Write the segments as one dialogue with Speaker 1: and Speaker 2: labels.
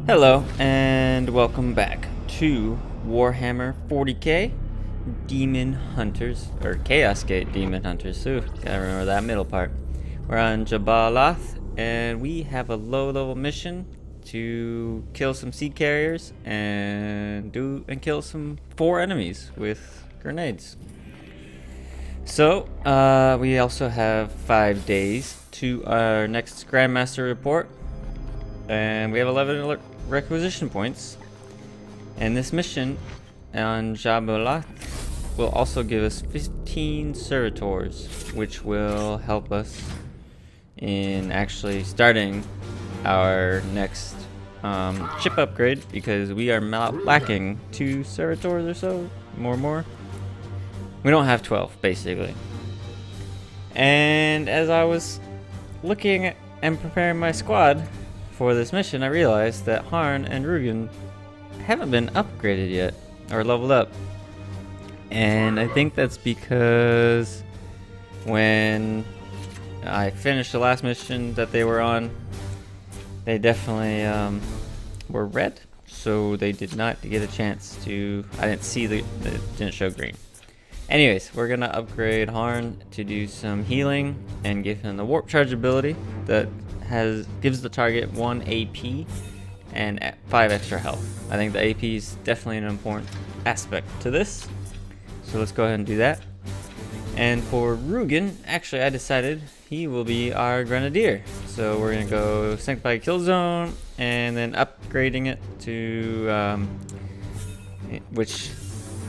Speaker 1: Hello and welcome back to Warhammer 40k Demon Hunters, or Chaos Gate Demon Hunters. Ooh, gotta remember that middle part. We're on Jabalath and we have a low level mission to kill some sea carriers and kill some 4 enemies with grenades. So we also have 5 days to our next Grandmaster report, and we have 11 requisition points, and this mission on Jabalath will also give us 15 servitors, which will help us in actually starting our next ship upgrade, because we are lacking 2 servitors or so, more. We don't have 12 basically. And as I was looking at and preparing my squad for this mission, I realized that Harn and Rugen haven't been upgraded yet, or leveled up. And I think that's because when I finished the last mission that they were on, they definitely were red, so they did not get a chance to, I didn't see it didn't show green. Anyways, we're gonna upgrade Harn to do some healing and give him the warp charge ability that gives the target 1 AP and 5 extra health. I think the AP is definitely an important aspect to this, so let's go ahead and do that. And for Rugen, actually I decided he will be our Grenadier, so we're gonna go Sanctified Kill Zone and then upgrading it to which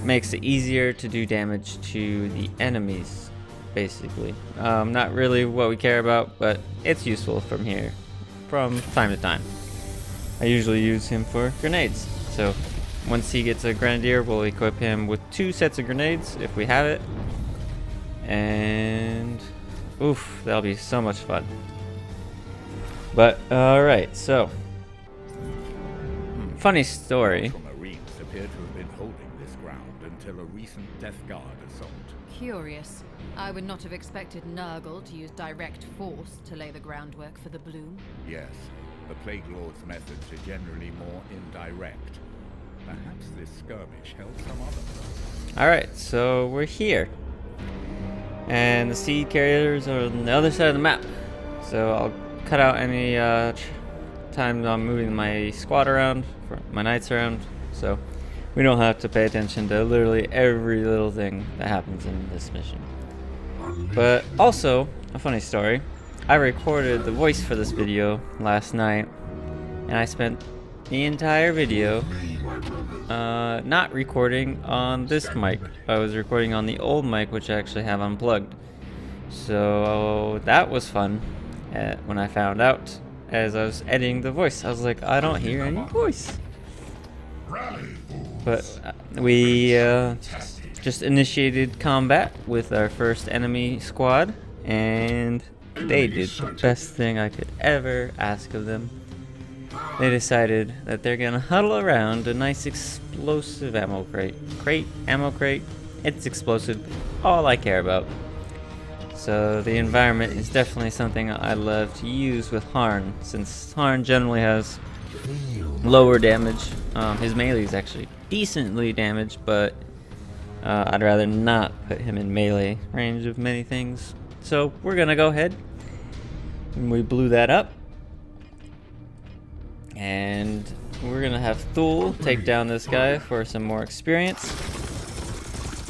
Speaker 1: makes it easier to do damage to the enemies. Basically, not really what we care about, but it's useful from time to time. I usually use him for grenades, so once he gets a Grenadier, we'll equip him with 2 sets of grenades if we have it, and oof, that'll be so much fun. But alright, so funny story.
Speaker 2: Marines appear to have been holding this ground until a recent Death Guard assault.
Speaker 3: Curious. I would not have expected Nurgle to use direct force to lay the groundwork for the bloom.
Speaker 2: Yes, the Plague Lord's methods are generally more indirect. Perhaps this skirmish held some other purpose.
Speaker 1: Alright, so we're here. And the sea carriers are on the other side of the map. So I'll cut out any time I'm moving my squad around, my knights around, so we don't have to pay attention to literally every little thing that happens in this mission. But also, a funny story, I recorded the voice for this video last night, and I spent the entire video not recording on this mic. I was recording on the old mic, which I actually have unplugged. So that was fun when I found out as I was editing the voice. I was like, I don't hear any voice. But we just initiated combat with our first enemy squad, and they did the best thing I could ever ask of them. They decided that they're gonna huddle around a nice explosive ammo crate. It's explosive, all I care about. So the environment is definitely something I love to use with Harn, since Harn generally has lower damage. His melee is actually decently damaged, but I'd rather not put him in melee range of many things. So we're gonna go ahead and we blew that up, and we're gonna have Thule take down this guy for some more experience.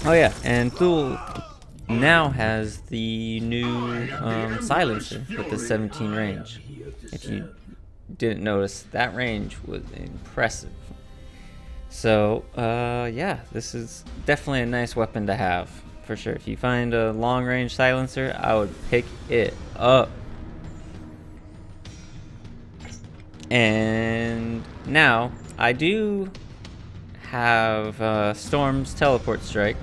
Speaker 1: Oh yeah, and Thule now has the new silencer with the 17 range. If you didn't notice, that range was impressive. So yeah, this is definitely a nice weapon to have for sure. If you find a long range silencer, I would pick it up. And now I do have Storm's teleport strike,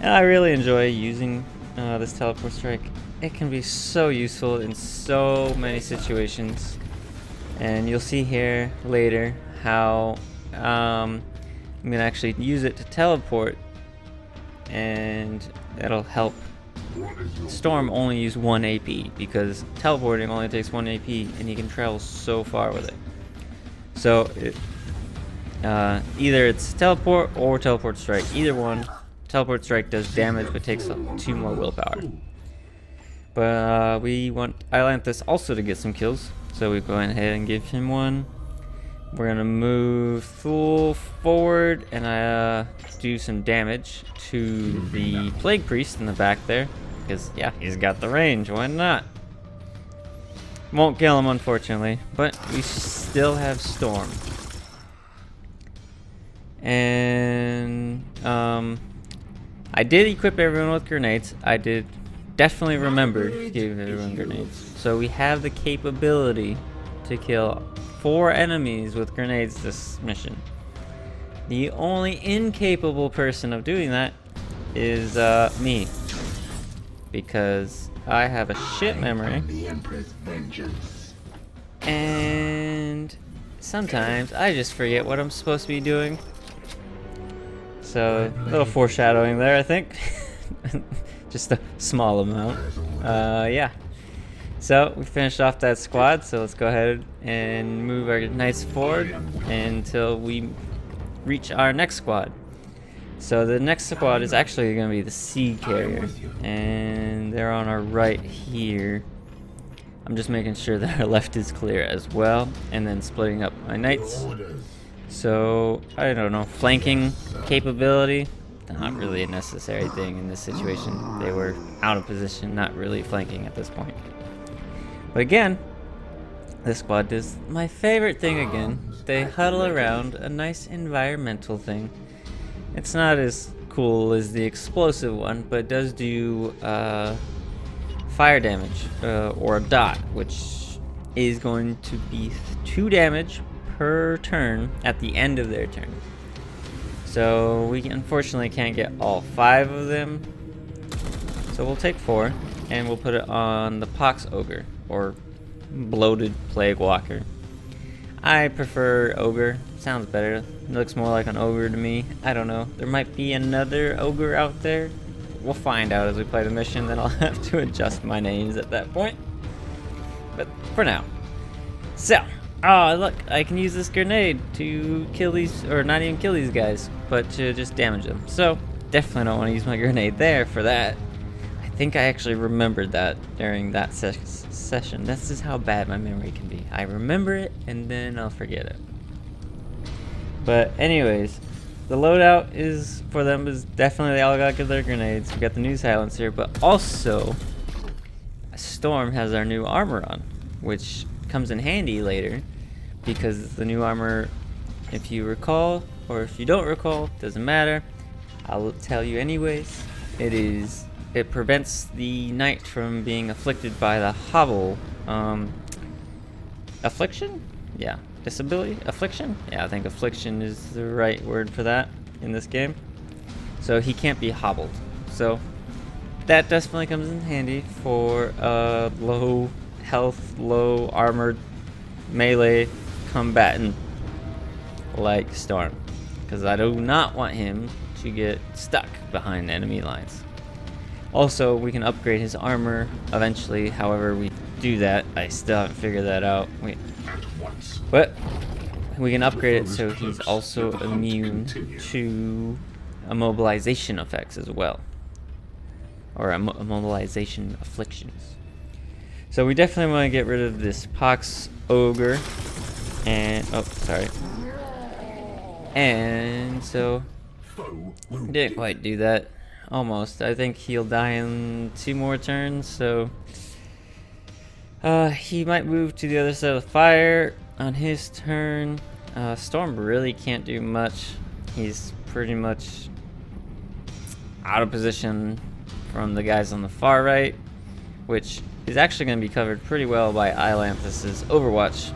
Speaker 1: and I really enjoy using this teleport strike. It can be so useful in so many situations, and you'll see here later how I'm gonna actually use it to teleport, and that'll help Storm only use 1 AP, because teleporting only takes 1 AP and he can travel so far with it. So either it's teleport or teleport strike. Either one. Teleport strike does damage but takes 2 more willpower. But we want Ilanthus also to get some kills, so we go ahead and give him one. We're gonna move full forward and do some damage to the Plague Priest in the back there, because yeah, he's got the range. Why not? Won't kill him unfortunately, but we still have Storm. And I did equip everyone with grenades. I did definitely remember to give everyone grenades. So we have the capability to kill 4 enemies with grenades this mission. The only incapable person of doing that is me, because I have a shit memory, and sometimes I just forget what I'm supposed to be doing. So a little foreshadowing there, I think. Just a small amount. Yeah. So we finished off that squad, so let's go ahead and move our knights forward until we reach our next squad. So the next squad is actually going to be the sea carrier, and they're on our right here. I'm just making sure that our left is clear as well, and then splitting up my knights. So I don't know, flanking capability, not really a necessary thing in this situation. They were out of position, not really flanking at this point. But again, this squad does my favorite thing again. They huddle around a nice environmental thing. It's not as cool as the explosive one, but it does do fire damage, or a dot, which is going to be 2 damage per turn at the end of their turn. So we unfortunately can't get all 5 of them. So we'll take 4 and we'll put it on the Pox Ogre, or Bloated Plague Walker. I prefer Ogre, sounds better. It looks more like an ogre to me. I don't know. There might be another ogre out there. We'll find out as we play the mission, then I'll have to adjust my names at that point. But for now. So, oh look, I can use this grenade to kill these, or not even kill these guys, but to just damage them. So, definitely don't want to use my grenade there for that. I think I actually remembered that during that session. This is how bad my memory can be. I remember it, and then I'll forget it. But anyways, the loadout is for them is definitely they all got their grenades. We got the new silencer, but also Storm has our new armor on, which comes in handy later, because the new armor, if you recall or if you don't recall, doesn't matter. I'll tell you anyways. It prevents the knight from being afflicted by the hobble affliction? Yeah. Disability? Affliction? Yeah, I think affliction is the right word for that in this game. So he can't be hobbled. So that definitely comes in handy for low health, low armored melee combatant like Storm. Because I do not want him to get stuck behind enemy lines. Also, we can upgrade his armor eventually. However we do that, I still haven't figured that out. Wait. But we can upgrade it so he's also immune to immobilization effects as well, or immobilization afflictions. So we definitely want to get rid of this Pox Ogre, and and so didn't quite do that. Almost. I think he'll die in 2 more turns, so he might move to the other side of the fire on his turn. Storm really can't do much. He's pretty much out of position from the guys on the far right, which is actually going to be covered pretty well by Ilanthus' Overwatch.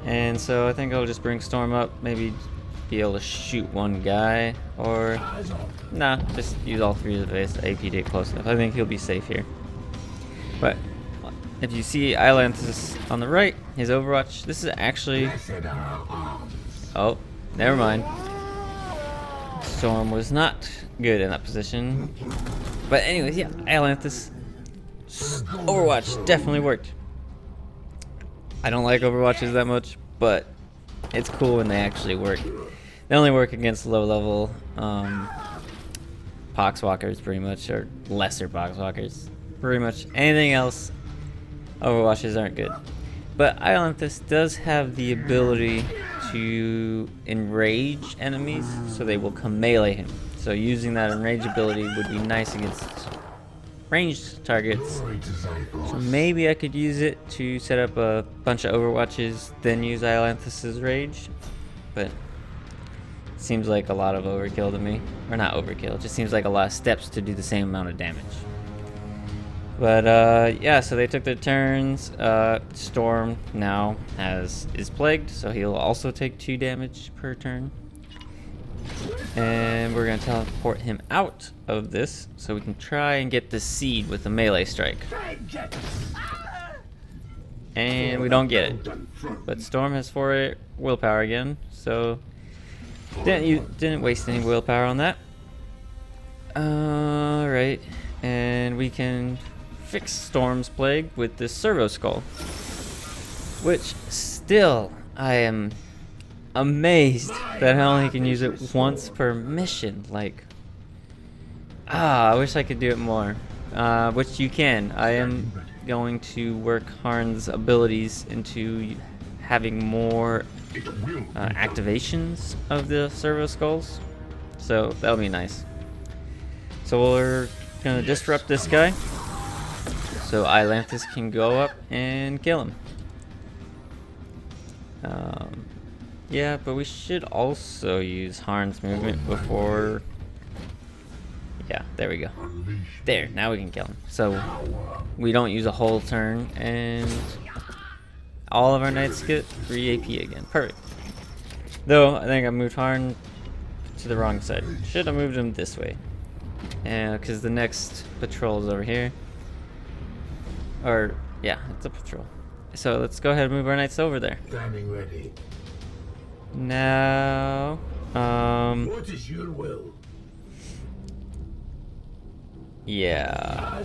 Speaker 1: And so I think I'll just bring Storm up, maybe be able to shoot 1 guy, or nah, just use all 3 of the base. AP'd it close enough. I think he'll be safe here. But if you see Ilanthus on the right, his Overwatch, this is actually... Oh, never mind. Storm was not good in that position. But anyways, yeah, Ilanthus' Overwatch definitely worked. I don't like Overwatches that much, but it's cool when they actually work. They only work against low-level poxwalkers, pretty much, or lesser poxwalkers. Pretty much anything else, Overwatches aren't good. But Iolanthus does have the ability to enrage enemies, so they will come melee him. So using that enrage ability would be nice against ranged targets. So maybe I could use it to set up a bunch of Overwatches, then use Iolanthus's rage. But it seems like a lot of overkill to me. Or not overkill, it just seems like a lot of steps to do the same amount of damage. But yeah, so they took their turns. Storm now is plagued, so he'll also take 2 damage per turn. And we're gonna teleport him out of this so we can try and get the seed with a melee strike. And we don't get it. But Storm has 4 willpower again, so didn't waste any willpower on that. Alright, and we can fix Storm's plague with this servo skull, which still I am amazed that I only can use it once per mission. Like, I wish I could do it more, which you can. I am going to work Harn's abilities into having more activations of the servo skulls, so that'll be nice. So we're gonna disrupt this guy so Iolanthus can go up and kill him. Yeah, but we should also use Harn's movement before... Yeah, there we go. There, now we can kill him. So we don't use a whole turn, and all of our knights get 3 AP again. Perfect. Though, I think I moved Harn to the wrong side. Should have moved him this way. Because the next patrol is over here. Or, yeah, it's a patrol. So let's go ahead and move our knights over there.
Speaker 4: Standing ready.
Speaker 1: Now,
Speaker 4: What is your will?
Speaker 1: yeah.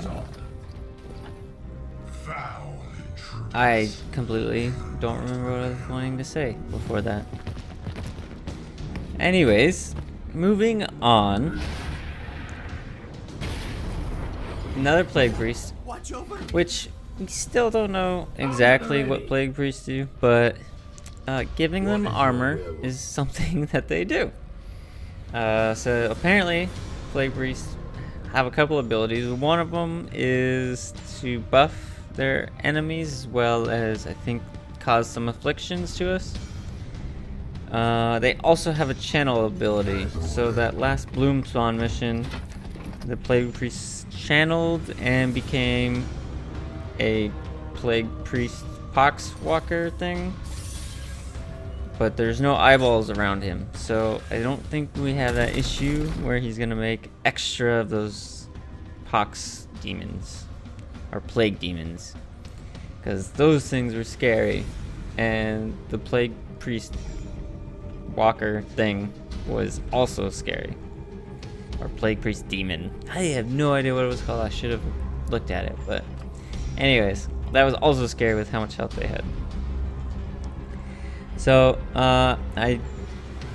Speaker 4: Foul intruder.
Speaker 1: I completely don't remember what I was wanting to say before that. Anyways, moving on. Another Plague Priest, which we still don't know exactly what Plague Priests do, but giving them armor is something that they do. So apparently, Plague Priests have a couple abilities. One of them is to buff their enemies, as well as, I think, cause some afflictions to us. They also have a channel ability. So that last Bloom Spawn mission, the Plague Priest channeled and became a Plague Priest Poxwalker thing. But there's no eyeballs around him, so I don't think we have that issue where he's gonna make extra of those Pox demons, or Plague demons, because those things were scary, and the Plague Priest Walker thing was also scary, or Plague Priest Demon. I have no idea what it was called. I should have looked at it, but anyways, that was also scary with how much health they had. So, I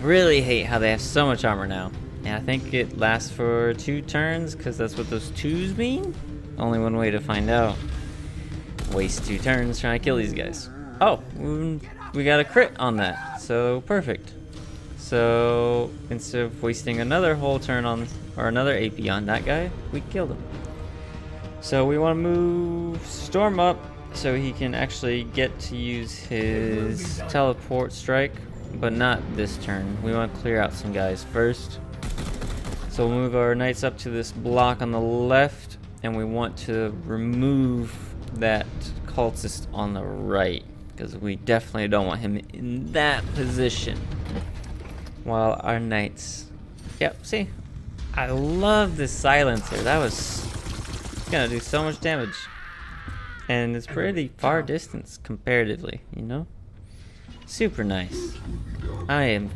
Speaker 1: really hate how they have so much armor now. And I think it lasts for 2 turns, because that's what those 2s mean? Only one way to find out. Waste 2 turns trying to kill these guys. Oh, we got a crit on that. So, perfect. So, instead of wasting another whole turn on, or another AP on that guy, we killed him. So, we want to move Storm up, so he can actually get to use his teleport strike, but not this turn. We want to clear out some guys first. So we'll move our knights up to this block on the left, and we want to remove that cultist on the right, because we definitely don't want him in that position. While our knights... Yep, see? I love this silencer. That was gonna do so much damage. And it's pretty far distance comparatively, you know? Super nice. I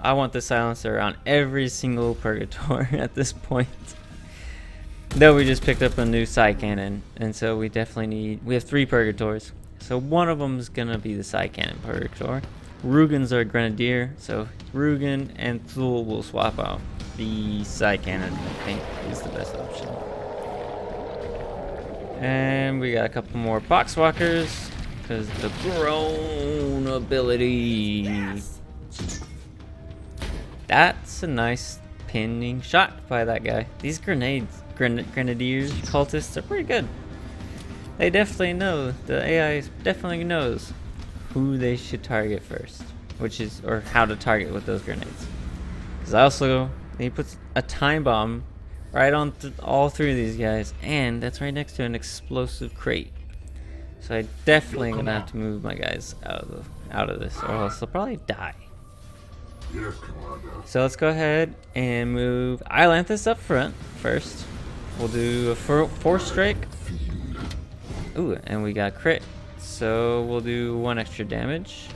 Speaker 1: want the silencer on every single Purgator at this point. Though we just picked up a new Psy Cannon, and so we definitely we have 3 Purgators. So one of them is gonna be the Psy Cannon Purgator. Rugen's our Grenadier, so Rugen and Thule will swap out. The side cannon, I think, is the best option. And we got a couple more box walkers because the grown ability. That's a nice pinning shot by that guy. These grenadiers, cultists are pretty good. They definitely know, the AI definitely knows who they should target first, which is, or how to target with those grenades. Because he puts a time bomb right on all three of these guys, and that's right next to an explosive crate. So I definitely gonna have to move my guys out of this, or else they'll probably die.
Speaker 4: Yes, Commander.
Speaker 1: So let's go ahead and move Islanthus up front first. We'll do a force strike. Ooh, and we got crit. So we'll do 1 extra damage.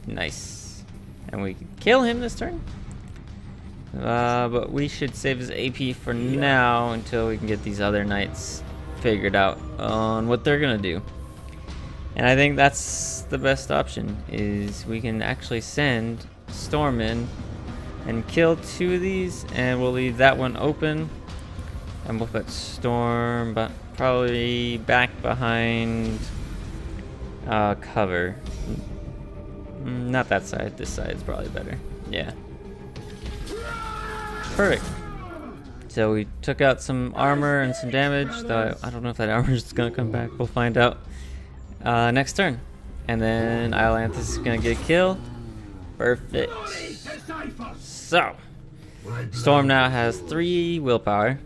Speaker 1: Nice. And we can kill him this turn. But we should save his AP for now until we can get these other knights figured out on what they're gonna do. And I think that's the best option, is we can actually send Storm in and kill 2 of these, and we'll leave that one open. And we'll put Storm, but probably back behind cover. Not that side, this side is probably better. Yeah. Perfect. So we took out some armor and some damage, though I don't know if that armor is gonna come back. We'll find out next turn. And then Islanthus is gonna get a kill. Perfect. So Storm now has 3 willpower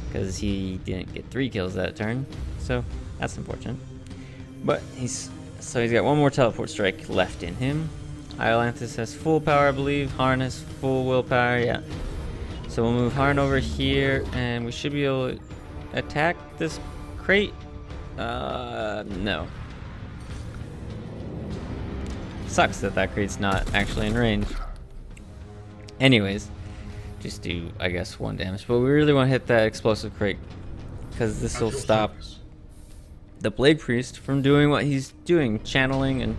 Speaker 1: because he didn't get 3 kills that turn, so that's unfortunate. But he's got 1 more teleport strike left in him. Islanthus has full power, I believe. Harn has full willpower, yeah. So we'll move Harn over here, and we should be able to attack this crate. No. Sucks that that crate's not actually in range. Anyways, just do, I guess, 1 damage. But we really want to hit that explosive crate, because this will stop the Blade Priest from doing what he's doing, channeling, and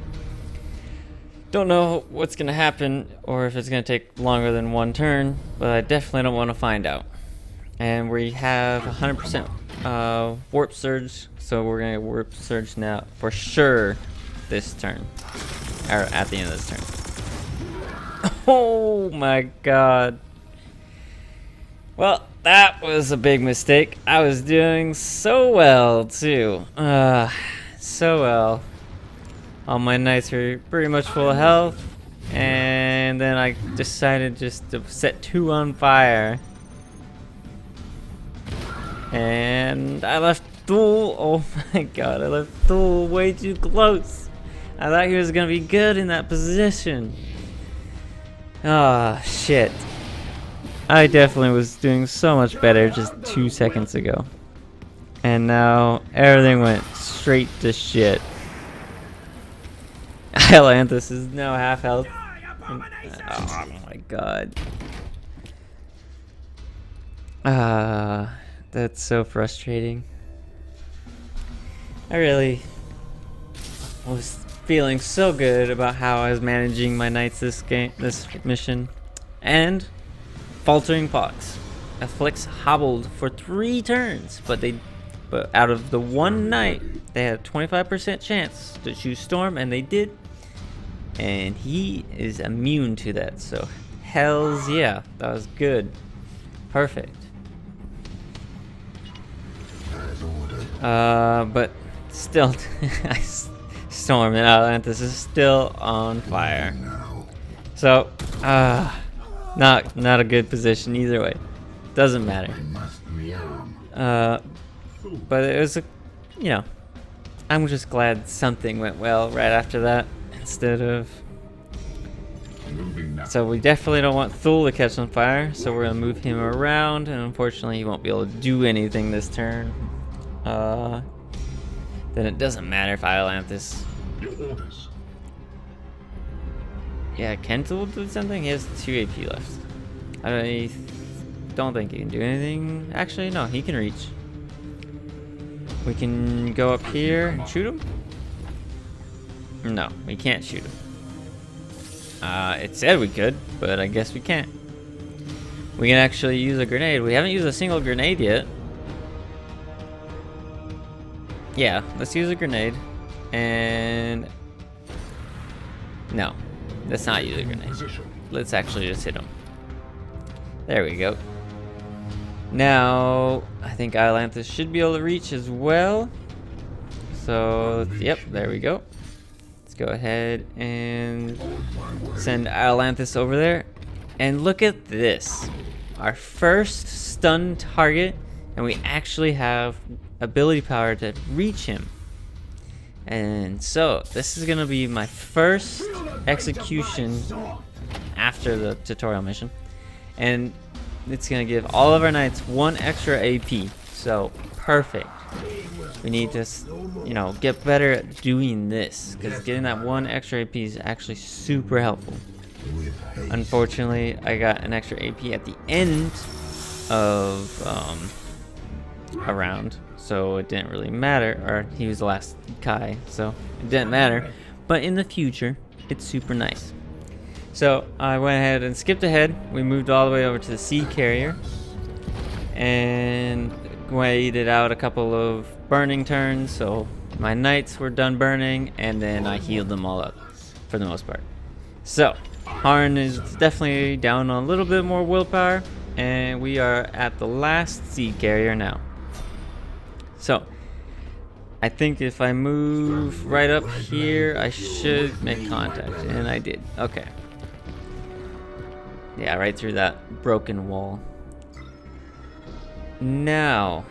Speaker 1: don't know what's going to happen or if it's going to take longer than 1 turn, but I definitely don't want to find out. And we have 100% Warp Surge, so we're going to Warp Surge now for sure this turn, or at the end of this turn. Oh my god. Well, that was a big mistake. I was doing so well, too. So well. All my knights were pretty much full of health. And then I decided just to set 2 on fire. And I left Thule. Oh my god, I left Thule way too close. I thought he was going to be good in that position. Ah, shit. I definitely was doing so much better just 2 seconds ago. And now everything went straight to shit. Islanthus is now half health. Oh my god. That's so frustrating. I really was feeling so good about how I was managing my knights this mission. And Faltering Pox. Afflicts hobbled for 3 turns, but out of the 1 knight, they had a 25% chance to choose Storm, and they did. And he is immune to that, so hells yeah, that was good. Perfect. But still, Storm and Islanthus is still on fire. So, not a good position either way. Doesn't matter. But it was I'm just glad something went well right after that instead of. So we definitely don't want Thule to catch on fire, so we're gonna move him around, and unfortunately he won't be able to do anything this turn. Then it doesn't matter if Islanthus. Yeah, can Thule do something? He has 2 AP left. I don't think he can do anything. Actually, no, he can reach. We can go up here and shoot him. No, we can't shoot him. It said we could, but I guess we can't. We can actually use a grenade. We haven't used a single grenade yet. Yeah, let's use a grenade. And no, let's not use a grenade. Let's actually just hit him. There we go. Now, I think Iolanthus should be able to reach as well. So, yep, there we go. Let's go ahead and send Iolanthus over there. And look at this. Our first stun target, and we actually have ability power to reach him. And so, this is going to be my first execution after the tutorial mission. And it's going to give all of our knights 1 extra AP. So, perfect. We need to, you know, get better at doing this, because getting that 1 extra AP is actually super helpful. Unfortunately, I got an extra AP at the end of a round, so it didn't really matter. Or he was the last Kai, so it didn't matter. But in the future, it's super nice. So I went ahead and skipped ahead. We moved all the way over to the sea carrier and waited out a couple of burning turns. So my knights were done burning, and then I healed them all up for the most part. So Harn is definitely down on a little bit more willpower, and we are at the last sea carrier now. So I think if I move right up here, I should make contact, and I did. Okay. Yeah, right through that broken wall. Now,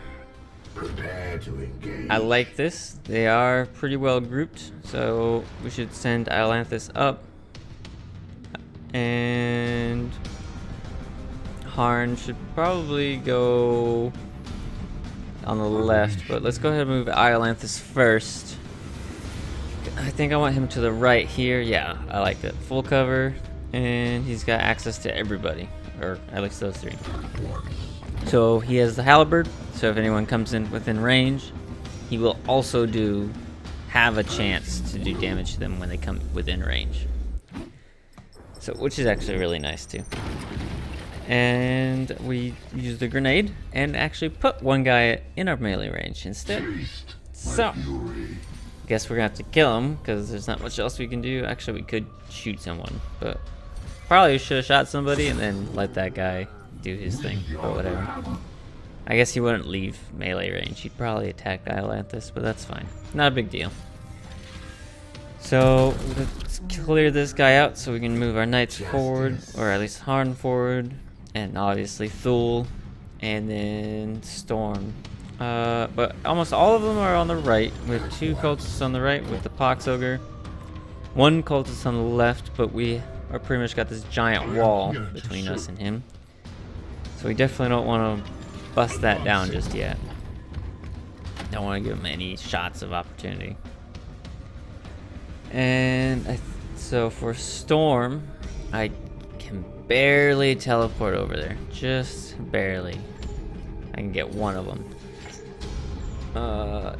Speaker 1: I like this. They are pretty well grouped, so we should send Iolanthus up. And Harn should probably go on the left, but let's go ahead and move Iolanthus first. I think I want him to the right here. Yeah, I like that. Full cover. And he's got access to everybody, or at least those 3. So he has the halberd, so if anyone comes in within range, he will also have a chance to do damage to them when they come within range. So, which is actually really nice too. And we use the grenade and actually put one guy in our melee range instead. So, guess we're gonna have to kill him because there's not much else we can do. Actually, we could shoot someone, but probably should have shot somebody and then let that guy do his thing, but whatever. I guess he wouldn't leave melee range. He'd probably attack Iolanthus, but that's fine. Not a big deal. So let's clear this guy out so we can move our knights forward, or at least Harn forward, and obviously Thule, and then Storm. But almost all of them are on the right, with 2 cultists on the right with the Pox Ogre. 1 cultist on the left, but we are pretty much got this giant wall between us and him. So we definitely don't want to bust that down just yet. Don't want to give him any shots of opportunity. And so for Storm, I can barely teleport over there. Just barely. I can get 1 of them.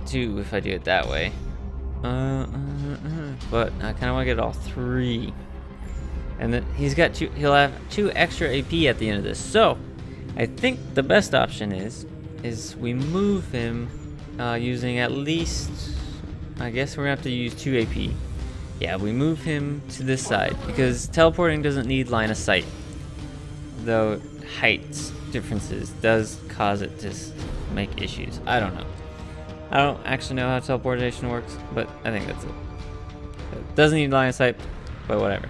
Speaker 1: 2 if I do it that way. But I kind of want to get all 3. And then he'll have 2 extra AP at the end of this. So I think the best option is we move him using at least, I guess we're gonna have to use 2 AP. Yeah, we move him to this side because teleporting doesn't need line of sight, though height differences does cause it to make issues. I don't know. I don't actually know how teleportation works, but I think that's it. It doesn't need line of sight, but whatever.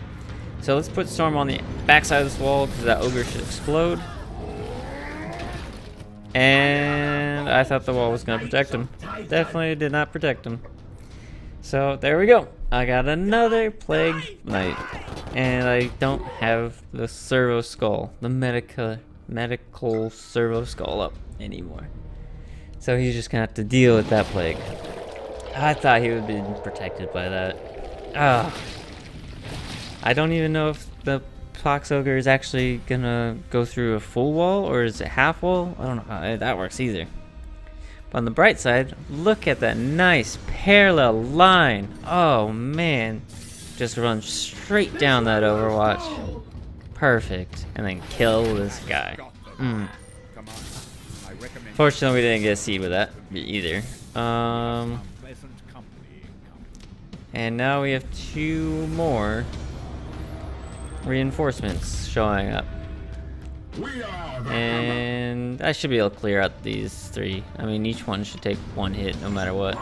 Speaker 1: So let's put Storm on the backside of this wall because that ogre should explode. And I thought the wall was going to protect him. Definitely did not protect him. So there we go. I got another Plague Knight. And I don't have the Servo Skull, the medical Servo Skull up anymore. So he's just going to have to deal with that plague. I thought he would have been protected by that. I don't even know if the Pox Ogre is actually gonna go through a full wall or is it half wall? I don't know how that works either. On the bright side, look at that nice parallel line. Oh man, just run straight down that Overwatch. Perfect, and then kill this guy.
Speaker 2: Come on. I recommend
Speaker 1: Fortunately, we didn't get a seed with that either.
Speaker 2: pleasant company.
Speaker 1: And now we have 2 more reinforcements showing up.
Speaker 4: We are the
Speaker 1: And I should be able to clear out these 3. I mean, each one should take 1 hit no matter what.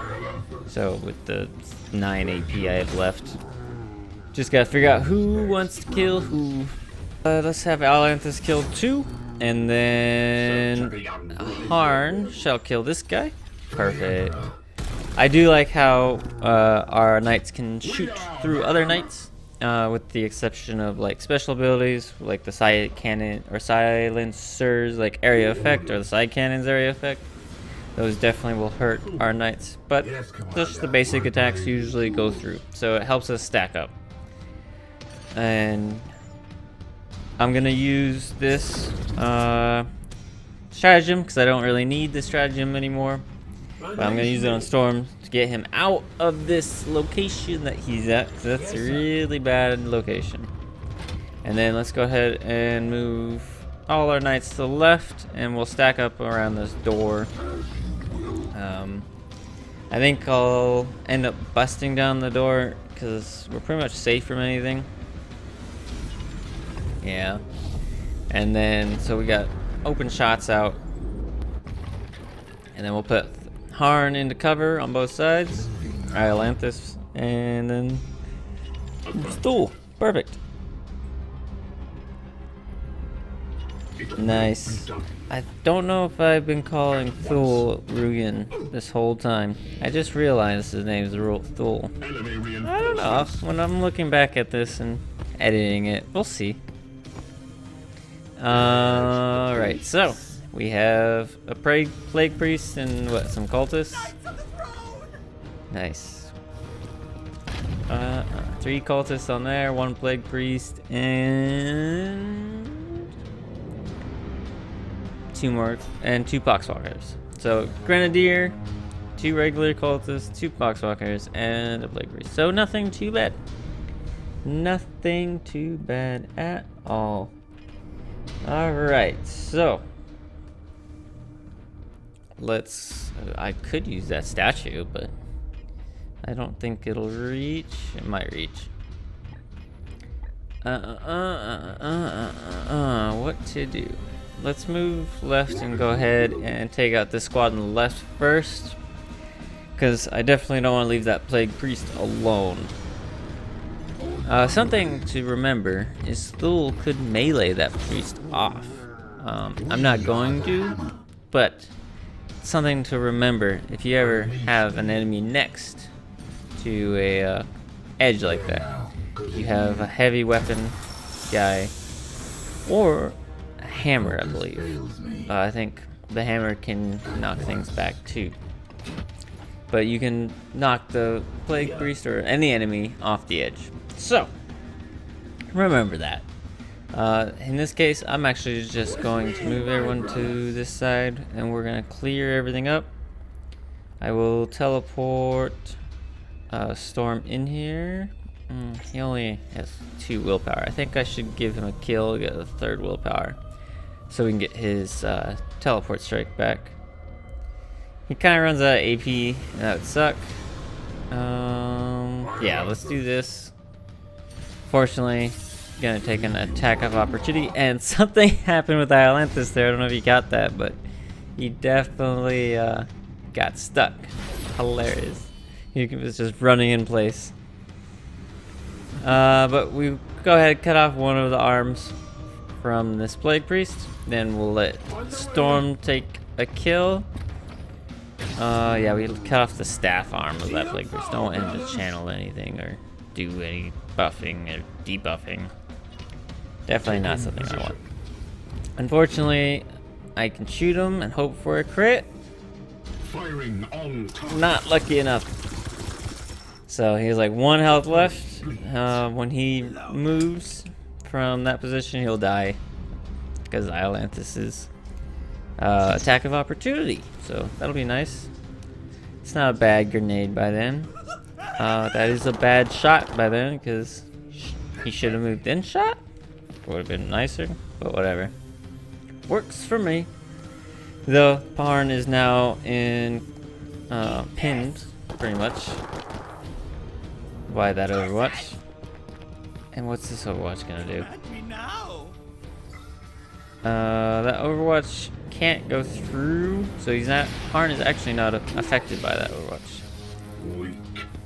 Speaker 1: So with the 9 AP I have left, just gotta figure out who wants to kill who. Let's have Alanthus kill 2, and then Harn shall kill this guy. Perfect. I do like how our knights can shoot through other knights. With the exception of like special abilities, like the side cannon or silencers, like area effect, or the side cannons area effect. Those definitely will hurt our knights, but just the basic attacks usually go through, so it helps us stack up. And I'm gonna use this stratagem because I don't really need this stratagem anymore. But I'm gonna use it on Storm to get him out of this location that he's at, because that's a really bad location. And then let's go ahead and move all our knights to the left, and we'll stack up around this door. I think I'll end up busting down the door because we're pretty much safe from anything. Yeah. And then, so we got open shots out. And then we'll put Harn into cover on both sides. Iolanthus, and then Stool. Perfect. Nice. I don't know if I've been calling Thul Rugen this whole time. I just realized his name's Thul. I don't know. When I'm looking back at this and editing it, we'll see. Alright, so we have a plague priest and what, some cultists? Nice. 3 cultists on there, 1 plague priest, and 2 more, and 2 poxwalkers. So grenadier, 2 regular cultists, 2 poxwalkers, and a plague priest. So nothing too bad. Nothing too bad at all. Alright, so let's, I could use that statue, but I don't think it'll reach. It might reach. What to do? Let's move left and go ahead and take out this squad on the left first, because I definitely don't want to leave that plague priest alone. Something to remember is Thul could melee that priest off. I'm not going to, but something to remember if you ever have an enemy next to a edge like that. You have a heavy weapon guy or a hammer, I believe. I think the hammer can knock things back too. But you can knock the plague priest or any enemy off the edge. So, remember that. In this case, I'm actually just going to move everyone to this side, and we're going to clear everything up. I will teleport Storm in here. He only has 2 willpower. I think I should give him a kill, get a 3rd willpower, so we can get his teleport strike back. He kind of runs out of AP, and that would suck. Yeah, let's do this. Fortunately, gonna take an attack of opportunity, and something happened with Iolanthus there. I don't know if you got that, but he definitely got stuck. Hilarious. He was just running in place. But we go ahead and cut off one of the arms from this plague priest. Then we'll let Storm take a kill. Yeah, we cut off the staff arm of that plague priest. Don't want him to channel anything or do any buffing or debuffing. Definitely not something I want. Unfortunately, I can shoot him and hope for a crit. Not lucky enough. So he has like 1 health left. When he moves from that position, he'll die, because Iolanthus is attack of opportunity. So that'll be nice. It's not a bad grenade by then. That is a bad shot by then because he should have moved in shot. Would have been nicer, but whatever. Works for me. The Parn is now in pinned, pretty much, by that Overwatch. And what's this Overwatch gonna do? That Overwatch can't go through, so he's not. Parn is actually not affected by that Overwatch.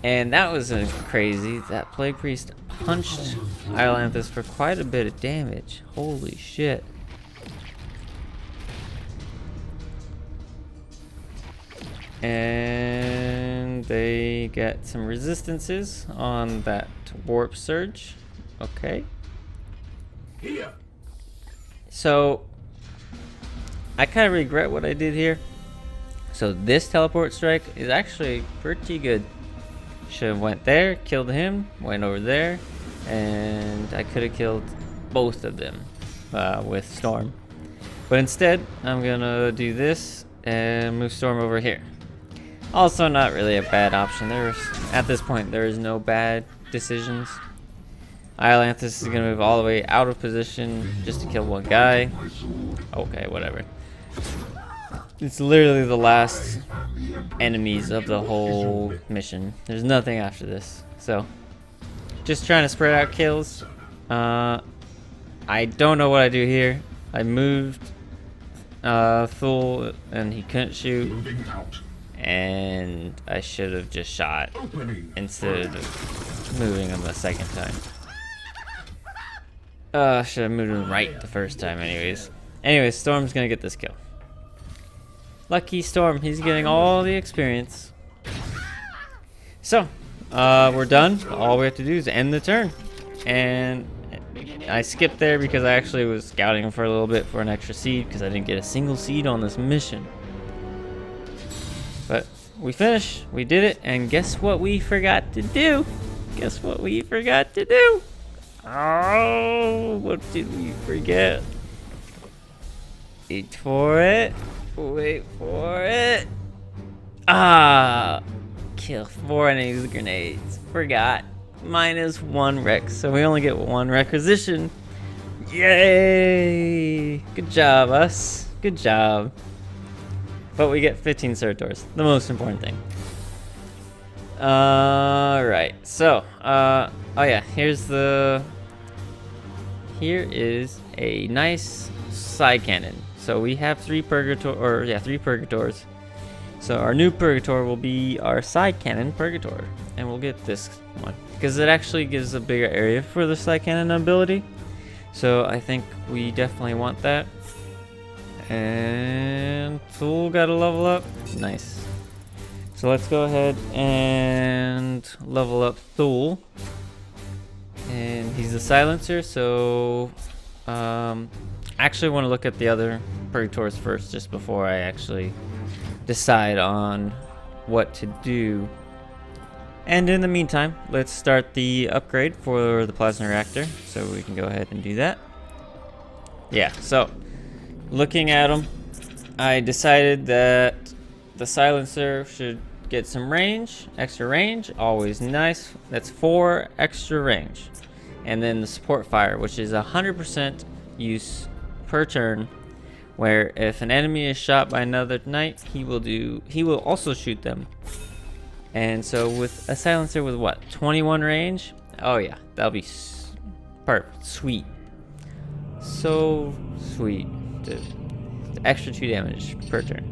Speaker 1: And that was crazy. That Plague Priest punched Islanthus for quite a bit of damage. Holy shit. And they get some resistances on that Warp Surge. Okay.
Speaker 4: Here.
Speaker 1: So, I kind of regret what I did here. So this teleport strike is actually pretty good. Should have went there, killed him, went over there, and I could have killed both of them with Storm. But instead, I'm gonna do this and move Storm over here. Also, not really a bad option. At this point, there is no bad decisions. Islanthus is gonna move all the way out of position just to kill one guy. Okay, whatever. It's literally the last enemies of the whole mission. There's nothing after this. So, just trying to spread out kills. I don't know what I do here. I moved Thule and he couldn't shoot. And I should have just shot instead of moving him the second time. Should have moved him right the first time anyways. Anyways, Storm's gonna get this kill. Lucky Storm, he's getting all the experience. So, we're done. All we have to do is end the turn. And I skipped there because I actually was scouting for a little bit for an extra seed because I didn't get a single seed on this mission. But we finished, we did it, and guess what we forgot to do? Guess what we forgot to do? Oh, what did we forget? Wait for it. Wait for it. Kill 4 enemies with grenades. Forgot. -1 rec, so we only get 1 requisition. Yay! Good job, us. Good job. But we get 15 Certors, the most important thing. Right. So, oh yeah, here is a nice side cannon. So we have 3 Purgators. So our new Purgator will be our side cannon Purgator, and we'll get this one because it actually gives a bigger area for the side cannon ability. So I think we definitely want that. And Thule got a level up. Nice. So let's go ahead and level up Thule. And he's a silencer, so actually want to look at the other Purgators first just before I actually decide on what to do. And in the meantime, let's start the upgrade for the plasma reactor, so we can go ahead and do that. Yeah, so looking at them, I decided that the silencer should get some range, extra range, always nice. That's 4 extra range. And then the support fire, which is 100% use per turn, where if an enemy is shot by another knight, he will also shoot them. And so with a silencer with what, 21 range? Oh yeah, that'll be perfect, sweet. So sweet. The extra 2 damage per turn.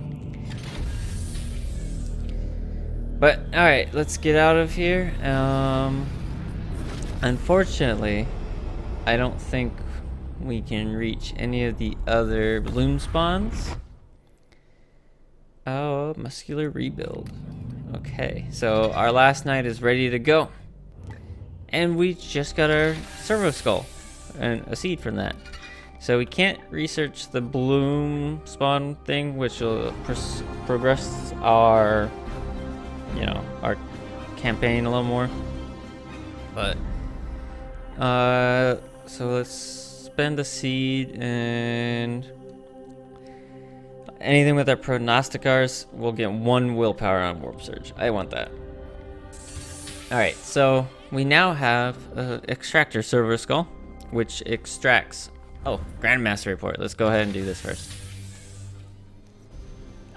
Speaker 1: But alright, let's get out of here. Unfortunately, I don't think we can reach any of the other bloom spawns. Oh, muscular rebuild. Okay, so our last knight is ready to go. And we just got our servo skull and a seed from that. So we can't research the bloom spawn thing, which will progress our, our campaign a little more. But, so let's spend a seed and anything with our prognosticars, we'll get 1 willpower on Warp Surge. I want that. Alright, so we now have an extractor server skull, which extracts... Oh, Grandmaster report. Let's go ahead and do this first.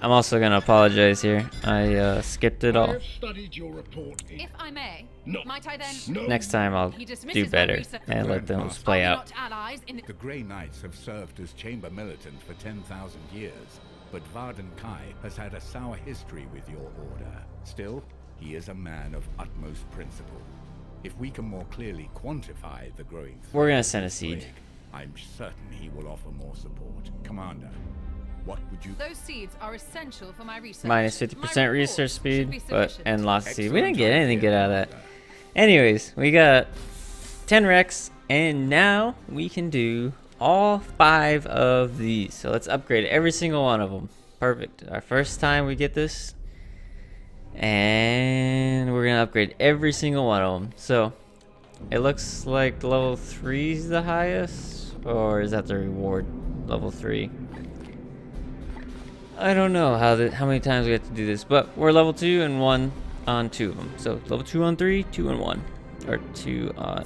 Speaker 1: I'm also going to apologize here. I skipped it all.
Speaker 4: Studied your report.
Speaker 3: If I may,
Speaker 4: No.
Speaker 3: might I then...
Speaker 4: No.
Speaker 1: Next time I'll
Speaker 3: He dismisses
Speaker 1: do
Speaker 3: our
Speaker 1: better
Speaker 3: research.
Speaker 1: and let them play
Speaker 3: Are we
Speaker 1: out.
Speaker 3: not allies in the...
Speaker 2: The Grey Knights have served as chamber militants for 10,000 years, but Varden Kai has had a sour history with your order. Still, he is a man of utmost principle. If we can more clearly quantify the growing
Speaker 1: We're
Speaker 2: threat
Speaker 1: gonna
Speaker 2: of
Speaker 1: send a
Speaker 2: the
Speaker 1: seed.
Speaker 2: plague, I'm certain he will offer more support. Commander, what would you...
Speaker 3: Those seeds are essential for my research.
Speaker 1: Minus
Speaker 3: My
Speaker 1: 50%
Speaker 3: report
Speaker 1: research
Speaker 3: should
Speaker 1: speed,
Speaker 3: be
Speaker 1: but
Speaker 3: sufficient.
Speaker 1: and lost seed. We
Speaker 2: Excellent
Speaker 1: didn't get anything
Speaker 2: idea,
Speaker 1: good out of that.
Speaker 2: Commander.
Speaker 1: Anyways, we got 10 Rex, and now we can do all 5 of these. So let's upgrade every single one of them. Perfect. Our first time we get this. And we're going to upgrade every single one of them. So it looks like level 3 is the highest. Or is that the reward? Level 3. I don't know how many times we have to do this. But we're level 2 and 1 on 2 of them. So level 2 on 3, 2 on 1. Or 2 on...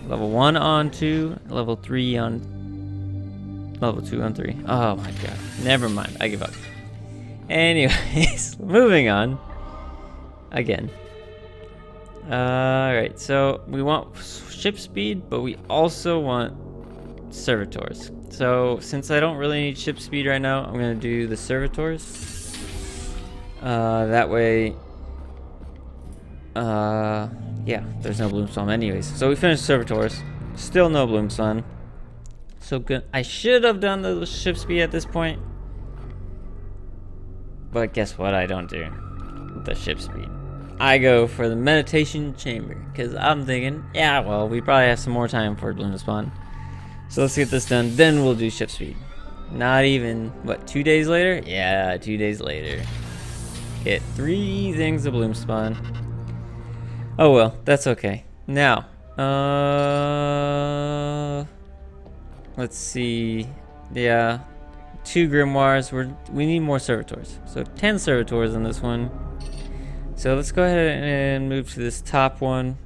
Speaker 1: Level 1 on 2, level 3 on... Level 2 on 3. Oh my god. Never mind. I give up. Anyways, moving on. Again. Alright, so we want ship speed, but we also want servitors. So since I don't really need ship speed right now, I'm going to do the servitors. That way... yeah, there's no Bloomstorm anyways. So we finished servitors. Still no Bloomstorm. So good. I should have done the ship speed at this point. But guess what I don't do? The ship speed. I go for the meditation chamber. Because I'm thinking, yeah, well, we probably have some more time for Bloom to spawn. So let's get this done. Then we'll do ship speed. Not even, what, 2 days later? Yeah, 2 days later. Get 3 things of Bloom spawn. Oh well, that's okay. Now, let's see. Yeah, 2 grimoires. We need more servitors. So 10 servitors in this one. So let's go ahead and move to this top one,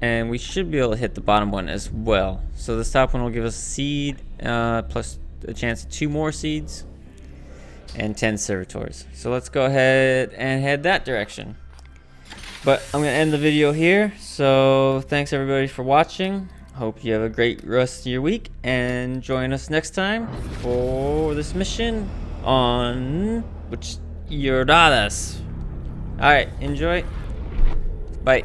Speaker 1: and we should be able to hit the bottom one as well. So this top one will give us a seed, plus a chance of 2 more seeds, and 10 servitors. So let's go ahead and head that direction. But I'm going to end the video here. So thanks everybody for watching. Hope you have a great rest of your week. And join us next time for this mission on which Yurdadas. Alright, enjoy. Bye.